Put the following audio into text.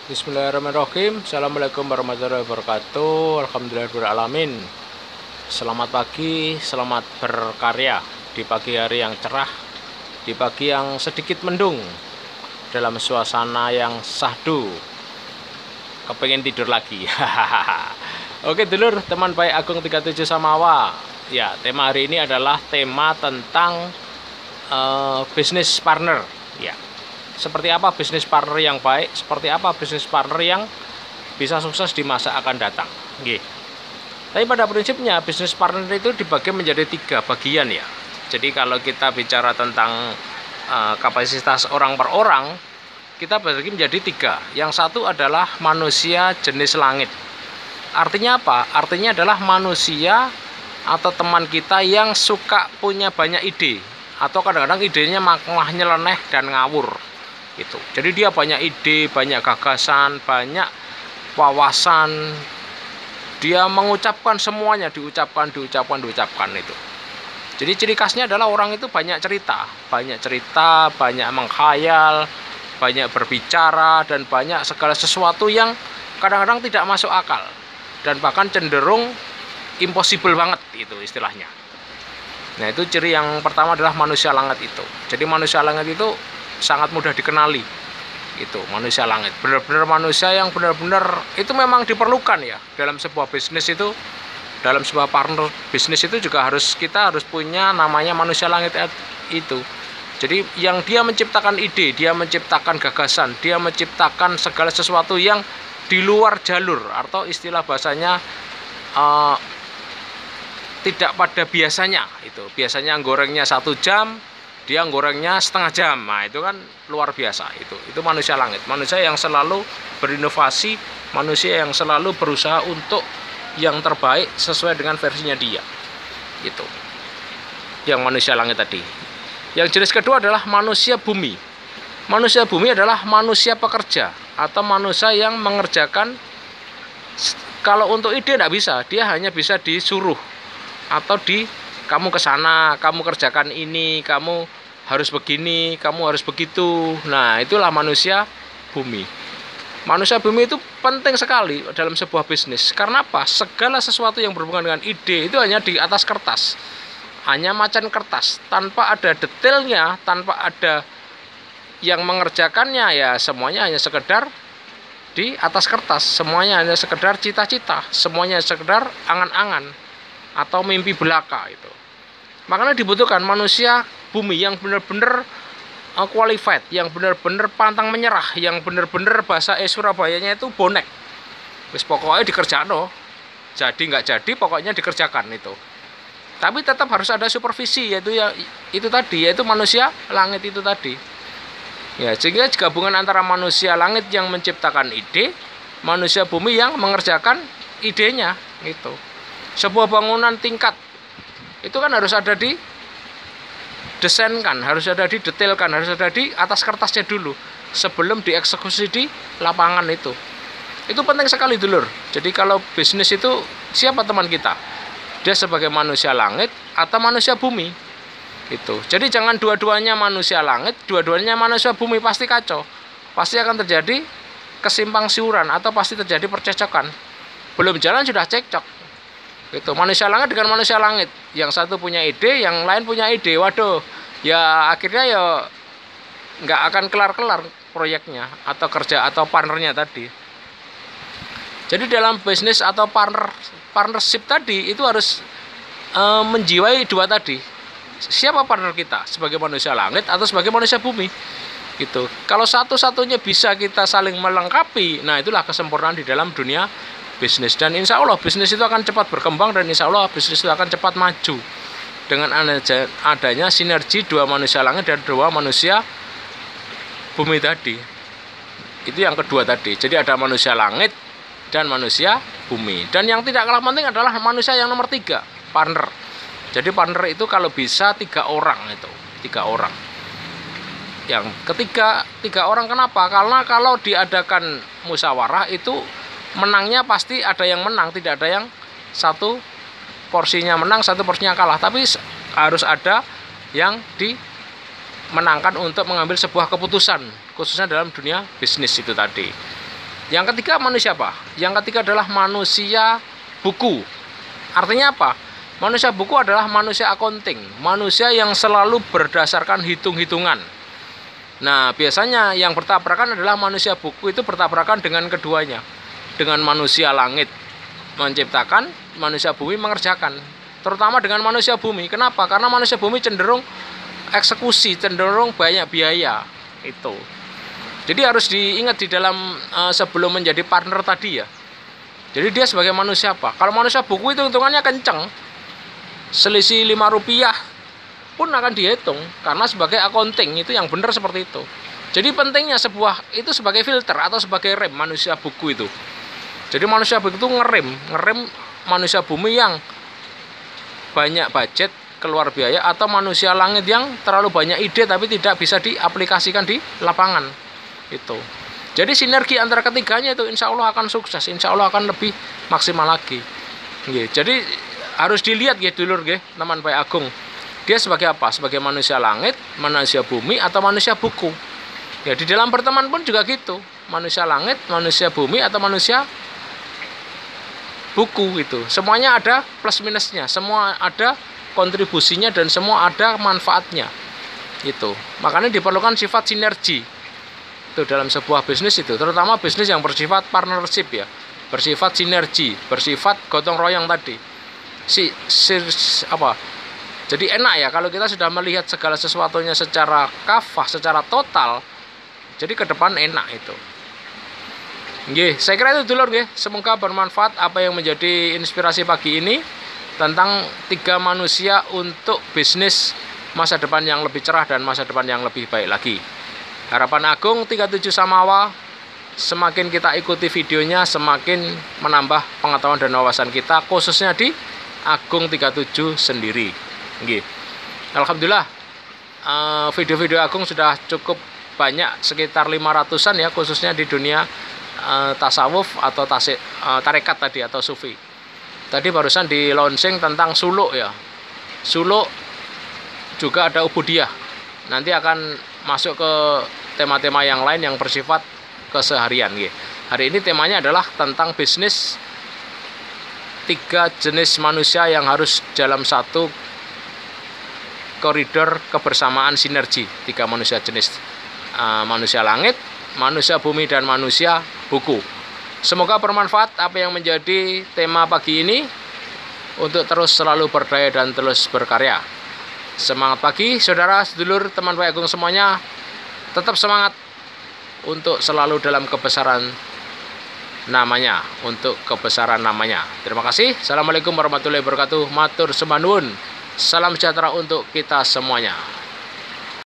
Bismillahirrahmanirrahim. Assalamualaikum warahmatullahi wabarakatuh. Alhamdulillahirrahmanirrahim. Selamat pagi, selamat berkarya di pagi hari yang cerah, di pagi yang sedikit mendung, dalam suasana yang sahdu. Kepengen tidur lagi. Oke dulur, teman baik Agung 37 Samawa. Ya, tema hari ini adalah tema tentang bisnis partner. Ya, seperti apa bisnis partner yang baik, seperti apa bisnis partner yang bisa sukses di masa akan datang. Oke. Tapi pada prinsipnya bisnis partner itu dibagi menjadi 3 bagian ya. Jadi kalau kita bicara tentang kapasitas orang per orang, kita bagi menjadi 3. Yang satu adalah manusia jenis langit. Artinya apa? Artinya adalah manusia atau teman kita yang suka punya banyak ide, atau kadang-kadang idenya malah nyeleneh dan ngawur. Gitu. Jadi dia banyak ide, banyak gagasan, banyak wawasan. Dia mengucapkan semuanya, diucapkan itu. Jadi ciri khasnya adalah orang itu banyak cerita, banyak menghayal, banyak berbicara, dan banyak segala sesuatu yang kadang-kadang tidak masuk akal dan bahkan cenderung impossible banget itu istilahnya. Nah, itu ciri yang pertama adalah manusia langit itu. Jadi manusia langit itu sangat mudah dikenali. Itu manusia langit, benar-benar manusia yang benar-benar itu memang diperlukan ya dalam sebuah bisnis itu, dalam sebuah partner bisnis itu juga kita harus punya namanya manusia langit itu. Jadi yang dia menciptakan ide, dia menciptakan gagasan, dia menciptakan segala sesuatu yang di luar jalur, atau istilah bahasanya tidak pada biasanya. Itu biasanya gorengnya 1 jam, dia gorengnya setengah jam. Nah, itu kan luar biasa. Itu manusia langit, manusia yang selalu berinovasi, manusia yang selalu berusaha untuk yang terbaik sesuai dengan versinya dia. Itu yang manusia langit tadi. Yang jenis kedua adalah manusia bumi. Manusia bumi adalah manusia pekerja atau manusia yang mengerjakan. Kalau untuk ide tidak bisa, dia hanya bisa disuruh atau kamu ke sana, kamu kerjakan ini, kamu harus begini, kamu harus begitu. Nah, itulah manusia bumi. Manusia bumi itu penting sekali dalam sebuah bisnis. Karena apa? Segala sesuatu yang berhubungan dengan ide itu hanya di atas kertas. Hanya macan kertas, tanpa ada detailnya, tanpa ada yang mengerjakannya, ya semuanya hanya sekedar di atas kertas. Semuanya hanya sekedar cita-cita, semuanya sekedar angan-angan atau mimpi belaka itu. Makanya dibutuhkan manusia bumi yang benar-benar qualified, yang benar-benar pantang menyerah, yang benar-benar bahasa Surabayanya itu bonek. Wis pokoknya dikerjakan loh. Jadi nggak jadi pokoknya dikerjakan itu. Tapi tetap harus ada supervisi, yaitu manusia langit itu tadi. Ya, sehingga gabungan antara manusia langit yang menciptakan ide, manusia bumi yang mengerjakan idenya gitu. Sebuah bangunan tingkat itu kan harus ada di desainkan, harus ada di detailkan, harus ada di atas kertasnya dulu sebelum dieksekusi di lapangan itu. Itu penting sekali dulur. Jadi kalau bisnis itu siapa teman kita? Dia sebagai manusia langit atau manusia bumi. Itu. Jadi jangan dua-duanya manusia langit, dua-duanya manusia bumi, pasti kacau. Pasti akan terjadi kesimpang siuran atau pasti terjadi percecokan. Belum jalan sudah cekcok. Itu manusia langit dengan manusia langit, yang satu punya ide, yang lain punya ide. Waduh, ya akhirnya ya nggak akan kelar-kelar proyeknya atau kerja atau partnernya tadi. Jadi dalam bisnis atau partnership tadi itu harus menjiwai dua tadi. Siapa partner kita, sebagai manusia langit atau sebagai manusia bumi? Gitu. Kalau satu-satunya bisa kita saling melengkapi, nah itulah kesempurnaan di dalam dunia bisnis. Dan insya Allah bisnis itu akan cepat berkembang, dan insya Allah bisnis itu akan cepat maju dengan adanya sinergi dua manusia langit dan dua manusia bumi tadi. Itu yang kedua tadi. Jadi ada manusia langit dan manusia bumi. Dan yang tidak kalah penting adalah manusia yang nomor 3, partner. Jadi partner itu kalau bisa 3 orang itu, 3 orang. Yang ketiga 3 orang, kenapa? Karena kalau diadakan musyawarah itu menangnya pasti ada yang menang, tidak ada yang satu porsinya menang, satu porsinya kalah. Tapi harus ada yang dimenangkan untuk mengambil sebuah keputusan, khususnya dalam dunia bisnis itu tadi. Yang ketiga manusia apa? Yang ketiga adalah manusia buku. Artinya apa? Manusia buku adalah manusia accounting, manusia yang selalu berdasarkan hitung-hitungan. Nah, biasanya yang bertabrakan adalah manusia buku itu bertabrakan dengan keduanya. Dengan manusia langit menciptakan, manusia bumi mengerjakan. Terutama dengan manusia bumi. Kenapa? Karena manusia bumi cenderung eksekusi, cenderung banyak biaya. Itu. Jadi harus diingat di dalam sebelum menjadi partner tadi ya. Jadi dia sebagai manusia apa? Kalau manusia buku itu hitungannya kenceng. Selisih 5 rupiah pun akan dihitung. Karena sebagai accounting itu yang benar seperti itu. Jadi pentingnya sebuah itu sebagai filter atau sebagai rem manusia buku itu. Jadi manusia buku itu ngerem manusia bumi yang banyak budget, keluar biaya, atau manusia langit yang terlalu banyak ide tapi tidak bisa diaplikasikan di lapangan. Itu. Jadi sinergi antara ketiganya itu insya Allah akan sukses, insya Allah akan lebih maksimal lagi. Jadi harus dilihat dulur teman Pak Agung. Dia sebagai apa? Sebagai manusia langit, manusia bumi, atau manusia buku. Ya di dalam berteman pun juga gitu. Manusia langit, manusia bumi, atau manusia buku itu. Semuanya ada plus minusnya, semua ada kontribusinya dan semua ada manfaatnya. Itu. Makanya diperlukan sifat sinergi. Itu dalam sebuah bisnis itu, terutama bisnis yang bersifat partnership ya, bersifat sinergi, bersifat gotong royong tadi. Jadi enak ya kalau kita sudah melihat segala sesuatunya secara kafah, secara total. Jadi ke depan enak itu. Saya kira itu dulur semoga bermanfaat apa yang menjadi inspirasi pagi ini tentang 3 manusia untuk bisnis masa depan yang lebih cerah dan masa depan yang lebih baik lagi. Harapan Agung 37 Samawa, semakin kita ikuti videonya semakin menambah pengetahuan dan wawasan kita, khususnya di Agung 37 sendiri. Alhamdulillah video-video Agung sudah cukup banyak, sekitar 500-an ya, khususnya di dunia tasawuf atau tarekat tadi atau sufi. Tadi barusan di launching tentang suluk ya. Suluk juga ada ubudiyah. Nanti akan masuk ke tema-tema yang lain yang bersifat keseharian. Hari ini temanya adalah tentang bisnis 3 jenis manusia yang harus dalam satu koridor kebersamaan sinergi. 3 manusia jenis, manusia langit, manusia bumi, dan manusia buku. Semoga bermanfaat apa yang menjadi tema pagi ini untuk terus selalu berdaya dan terus berkarya. Semangat pagi saudara, sedulur, teman Pak Agung semuanya. Tetap semangat untuk selalu dalam kebesaran namanya, untuk kebesaran namanya. Terima kasih. Assalamualaikum warahmatullahi wabarakatuh. Matur sembah nuwun. Salam sejahtera untuk kita semuanya.